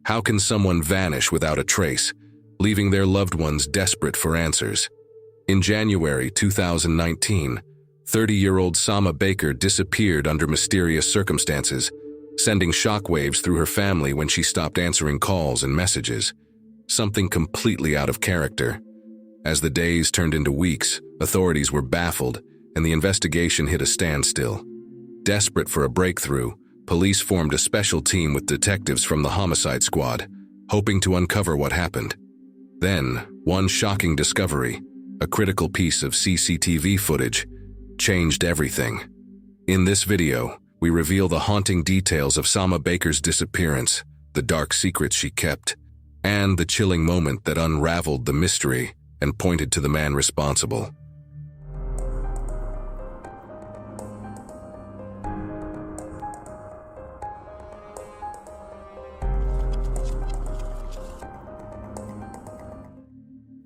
How can someone vanish without a trace, leaving their loved ones desperate for answers? In January 2019, 30-year-old Samah Baker disappeared under mysterious circumstances, sending shockwaves through her family when she stopped answering calls and messages. Something completely out of character. As the days turned into weeks, authorities were baffled, and the investigation hit a standstill. Desperate for a breakthrough, police formed a special team with detectives from the homicide squad, hoping to uncover what happened. Then, one shocking discovery, a critical piece of CCTV footage, changed everything. In this video, we reveal the haunting details of Samah Baker's disappearance, the dark secrets she kept, and the chilling moment that unraveled the mystery and pointed to the man responsible.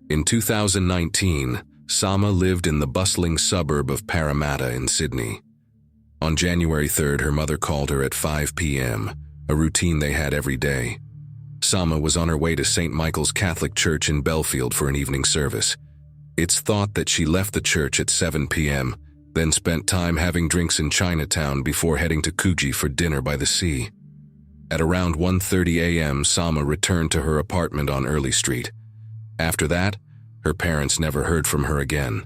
In 2019, Samah lived in the bustling suburb of Parramatta in Sydney. On January 3rd, her mother called her at 5 p.m., a routine they had every day. Samah was on her way to St. Michael's Catholic Church in Belfield for an evening service. It's thought that she left the church at 7 p.m., then spent time having drinks in Chinatown before heading to Coogee for dinner by the sea. At around 1:30 a.m., Samah returned to her apartment on Early Street. After that, her parents never heard from her again.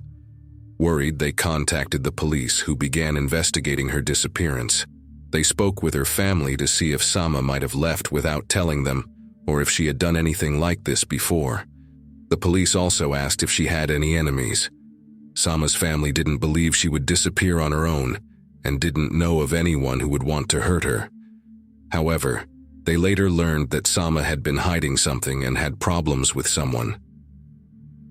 Worried, they contacted the police, who began investigating her disappearance. They spoke with her family to see if Samah might have left without telling them, or if she had done anything like this before. The police also asked if she had any enemies. Samah's family didn't believe she would disappear on her own, and didn't know of anyone who would want to hurt her. However, they later learned that Samah had been hiding something and had problems with someone.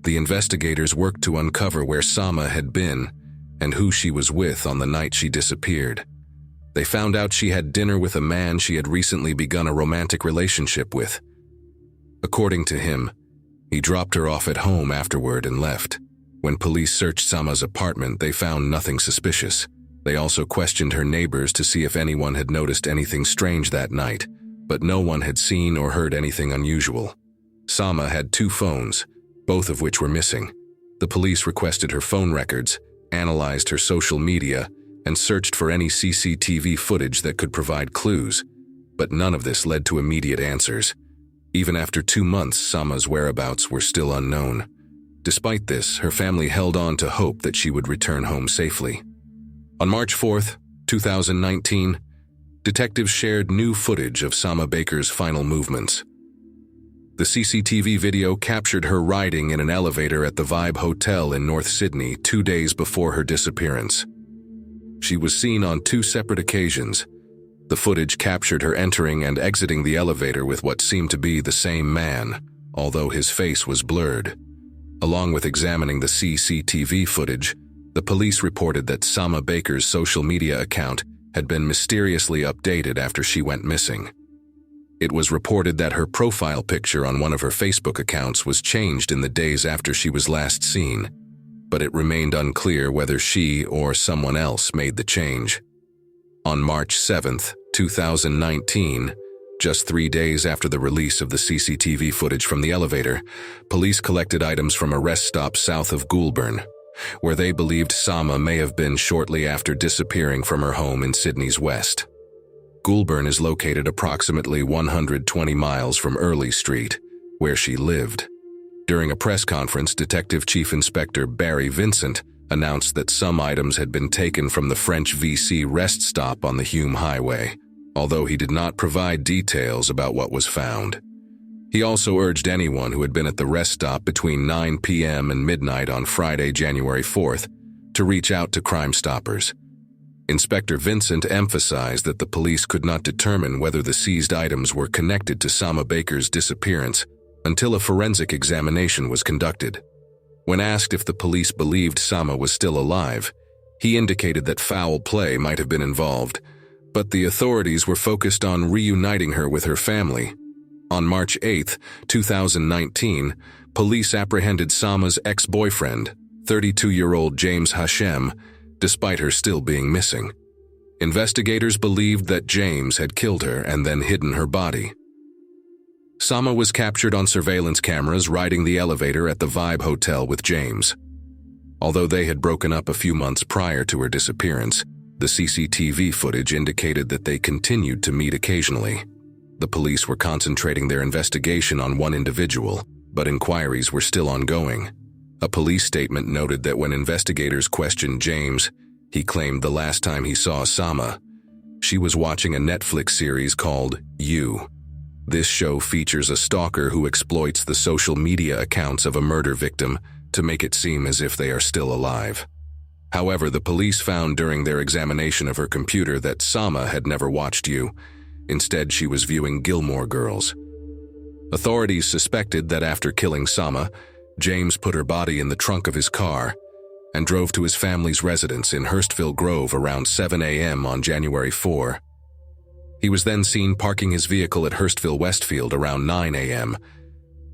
The investigators worked to uncover where Samah had been and who she was with on the night she disappeared. They found out she had dinner with a man she had recently begun a romantic relationship with. According to him, he dropped her off at home afterward and left. When police searched Samah's apartment, they found nothing suspicious. They also questioned her neighbors to see if anyone had noticed anything strange that night, but no one had seen or heard anything unusual. Samah had 2 phones, both of which were missing. The police requested her phone records, analyzed her social media, and searched for any CCTV footage that could provide clues, but none of this led to immediate answers. Even after 2 months, Samah's whereabouts were still unknown. Despite this, her family held on to hope that she would return home safely. On March 4th, 2019, detectives shared new footage of Samah Baker's final movements. The CCTV video captured her riding in an elevator at the Vibe Hotel in North Sydney 2 days before her disappearance. She was seen on 2 separate occasions. The footage captured her entering and exiting the elevator with what seemed to be the same man, although his face was blurred. Along with examining the CCTV footage, the police reported that Samah Baker's social media account had been mysteriously updated after she went missing. It was reported that her profile picture on one of her Facebook accounts was changed in the days after she was last seen, but it remained unclear whether she or someone else made the change. On March 7th, 2019, just 3 days after the release of the CCTV footage from the elevator, police collected items from a rest stop south of Goulburn, where they believed Samah may have been shortly after disappearing from her home in Sydney's west. Goulburn is located approximately 120 miles from Early Street, where she lived. During a press conference, Detective Chief Inspector Barry Vincent announced that some items had been taken from the French VC rest stop on the Hume Highway, although he did not provide details about what was found. He also urged anyone who had been at the rest stop between 9 p.m. and midnight on Friday, January 4th, to reach out to Crime Stoppers. Inspector Vincent emphasized that the police could not determine whether the seized items were connected to Samah Baker's disappearance until a forensic examination was conducted. When asked if the police believed Samah was still alive, he indicated that foul play might have been involved, but the authorities were focused on reuniting her with her family. On March 8, 2019, police apprehended Samah's ex-boyfriend, 32-year-old James Hachem, despite her still being missing. Investigators believed that James had killed her and then hidden her body. Samah was captured on surveillance cameras riding the elevator at the Vibe Hotel with James. Although they had broken up a few months prior to her disappearance, the CCTV footage indicated that they continued to meet occasionally. The police were concentrating their investigation on one individual, but inquiries were still ongoing. A police statement noted that when investigators questioned James, he claimed the last time he saw Samah, she was watching a Netflix series called You. This show features a stalker who exploits the social media accounts of a murder victim to make it seem as if they are still alive. However, the police found during their examination of her computer that Samah had never watched You. Instead, she was viewing Gilmore Girls. Authorities suspected that after killing Samah, James put her body in the trunk of his car and drove to his family's residence in Hurstville Grove around 7 a.m. on January 4. He was then seen parking his vehicle at Hurstville Westfield around 9 a.m.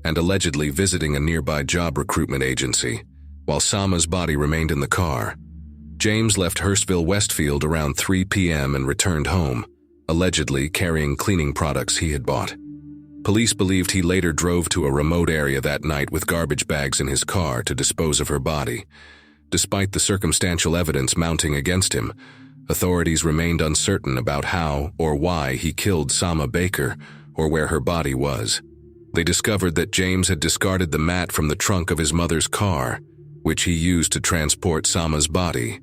and allegedly visiting a nearby job recruitment agency, while Samah's body remained in the car. James left Hurstville Westfield around 3 p.m. and returned home, allegedly carrying cleaning products he had bought. Police believed he later drove to a remote area that night with garbage bags in his car to dispose of her body. Despite the circumstantial evidence mounting against him, authorities remained uncertain about how or why he killed Samah Baker or where her body was. They discovered that James had discarded the mat from the trunk of his mother's car, which he used to transport Samah's body.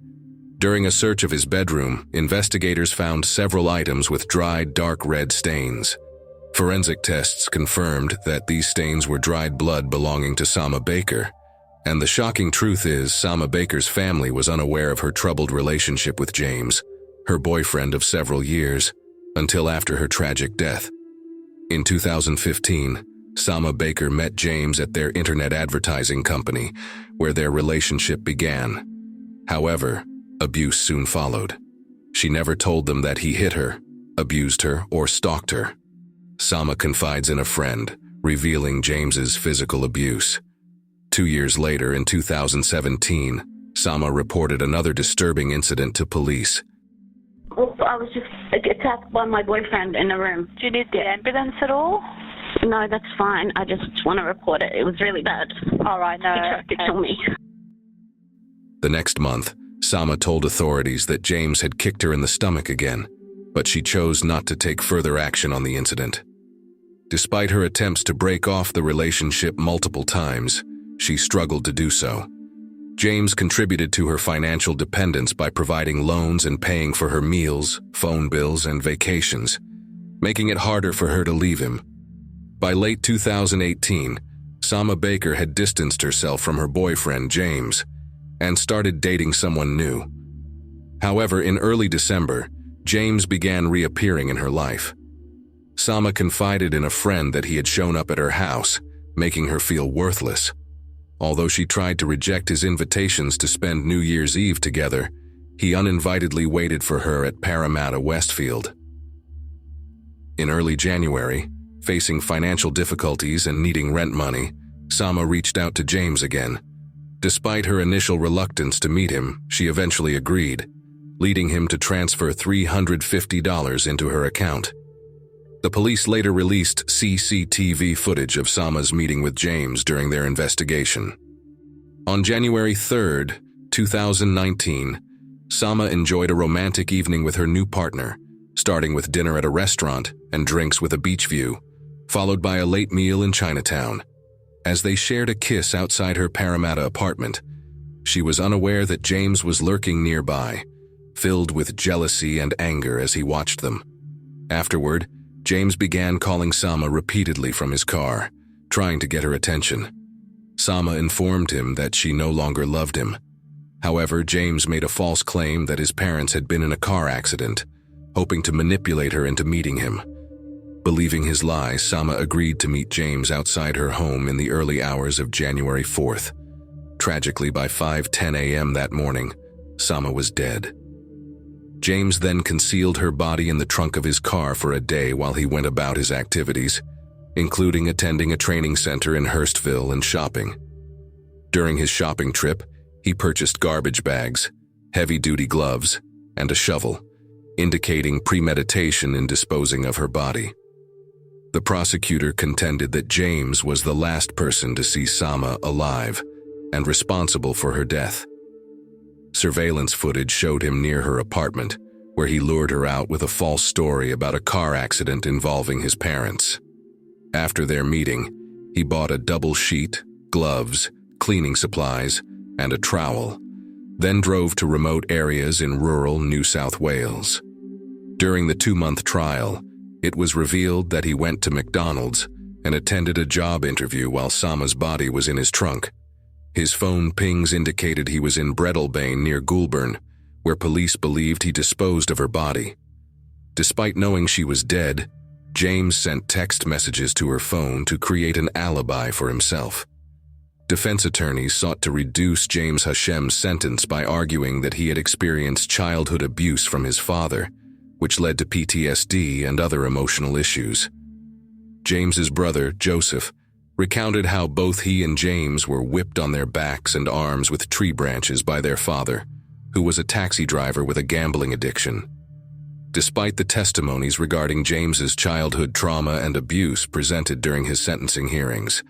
During a search of his bedroom, investigators found several items with dried dark red stains. Forensic tests confirmed that these stains were dried blood belonging to Samah Baker. And the shocking truth is, Samah Baker's family was unaware of her troubled relationship with James, her boyfriend of several years, until after her tragic death. In 2015, Samah Baker met James at their internet advertising company, where their relationship began. However, abuse soon followed. She never told them that he hit her, abused her, or stalked her. Samah confides in a friend, revealing James's physical abuse. 2 years later, in 2017, Samah reported another disturbing incident to police. Well, I was just attacked by my boyfriend in a room. Do you need the ambulance at all? No, that's fine. I just want to report it. It was really bad. All right, no. He tried to kill me. The next month, Samah told authorities that James had kicked her in the stomach again, but she chose not to take further action on the incident. Despite her attempts to break off the relationship multiple times, she struggled to do so. James contributed to her financial dependence by providing loans and paying for her meals, phone bills, and vacations, making it harder for her to leave him. By late 2018, Samah Baker had distanced herself from her boyfriend, James, and started dating someone new. However, in early December, James began reappearing in her life. Samah confided in a friend that he had shown up at her house, making her feel worthless. Although she tried to reject his invitations to spend New Year's Eve together, he uninvitedly waited for her at Parramatta Westfield. In early January, facing financial difficulties and needing rent money, Samah reached out to James again. Despite her initial reluctance to meet him, she eventually agreed, leading him to transfer $350 into her account. The police later released CCTV footage of Samah's meeting with James during their investigation. On January 3, 2019, Samah enjoyed a romantic evening with her new partner, starting with dinner at a restaurant and drinks with a beach view, followed by a late meal in Chinatown. As they shared a kiss outside her Parramatta apartment, she was unaware that James was lurking nearby, filled with jealousy and anger as he watched them. Afterward, James began calling Samah repeatedly from his car, trying to get her attention. Samah informed him that she no longer loved him. However, James made a false claim that his parents had been in a car accident, hoping to manipulate her into meeting him. Believing his lie, Samah agreed to meet James outside her home in the early hours of January 4th. Tragically, by 5:10 a.m. that morning, Samah was dead. James then concealed her body in the trunk of his car for a day while he went about his activities, including attending a training center in Hurstville and shopping. During his shopping trip, he purchased garbage bags, heavy-duty gloves, and a shovel, indicating premeditation in disposing of her body. The prosecutor contended that James was the last person to see Samah alive and responsible for her death. Surveillance footage showed him near her apartment, where he lured her out with a false story about a car accident involving his parents. After their meeting, he bought a double sheet, gloves, cleaning supplies, and a trowel, then drove to remote areas in rural New South Wales. During the 2-month trial, it was revealed that he went to McDonald's and attended a job interview while Samah's body was in his trunk. His phone pings indicated he was in Breadalbane near Goulburn, where police believed he disposed of her body. Despite knowing she was dead, James sent text messages to her phone to create an alibi for himself. Defense attorneys sought to reduce James Hachem's sentence by arguing that he had experienced childhood abuse from his father, which led to PTSD and other emotional issues. James's brother, Joseph, recounted how both he and James were whipped on their backs and arms with tree branches by their father, who was a taxi driver with a gambling addiction. Despite the testimonies regarding James's childhood trauma and abuse presented during his sentencing hearings,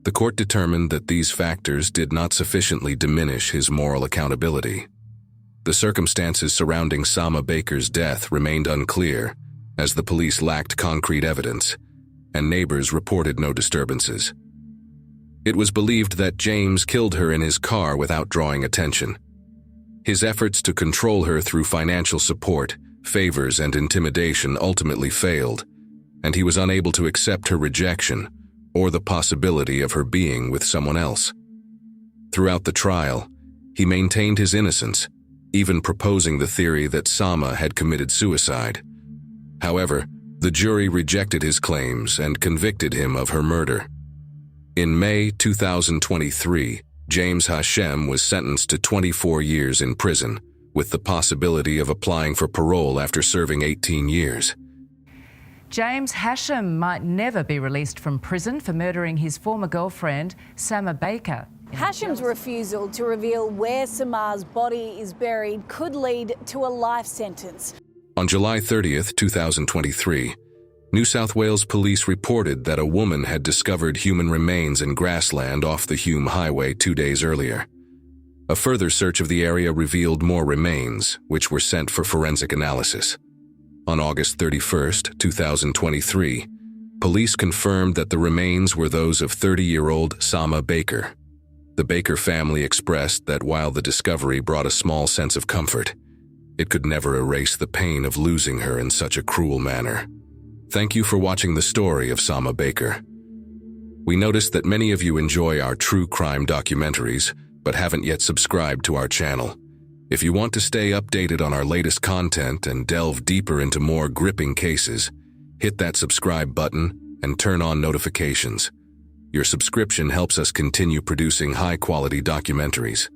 the court determined that these factors did not sufficiently diminish his moral accountability. The circumstances surrounding Samah Baker's death remained unclear, as the police lacked concrete evidence, and neighbors reported no disturbances. It was believed that James killed her in his car without drawing attention. His efforts to control her through financial support, favors, and intimidation ultimately failed, and he was unable to accept her rejection or the possibility of her being with someone else. Throughout the trial, he maintained his innocence, even proposing the theory that Samah had committed suicide. However, the jury rejected his claims and convicted him of her murder. In May 2023, James Hachem was sentenced to 24 years in prison, with the possibility of applying for parole after serving 18 years. James Hachem might never be released from prison for murdering his former girlfriend, Samah Baker. Hashem's refusal to reveal where Samah's body is buried could lead to a life sentence. On July 30th, 2023, New South Wales police reported that a woman had discovered human remains in grassland off the Hume Highway 2 days earlier. A further search of the area revealed more remains, which were sent for forensic analysis. On August 31st, 2023, police confirmed that the remains were those of 30-year-old Samah Baker. The Baker family expressed that while the discovery brought a small sense of comfort, it could never erase the pain of losing her in such a cruel manner. Thank you for watching the story of Samah Baker. We noticed that many of you enjoy our true crime documentaries, but haven't yet subscribed to our channel. If you want to stay updated on our latest content and delve deeper into more gripping cases, hit that subscribe button and turn on notifications. Your subscription helps us continue producing high-quality documentaries.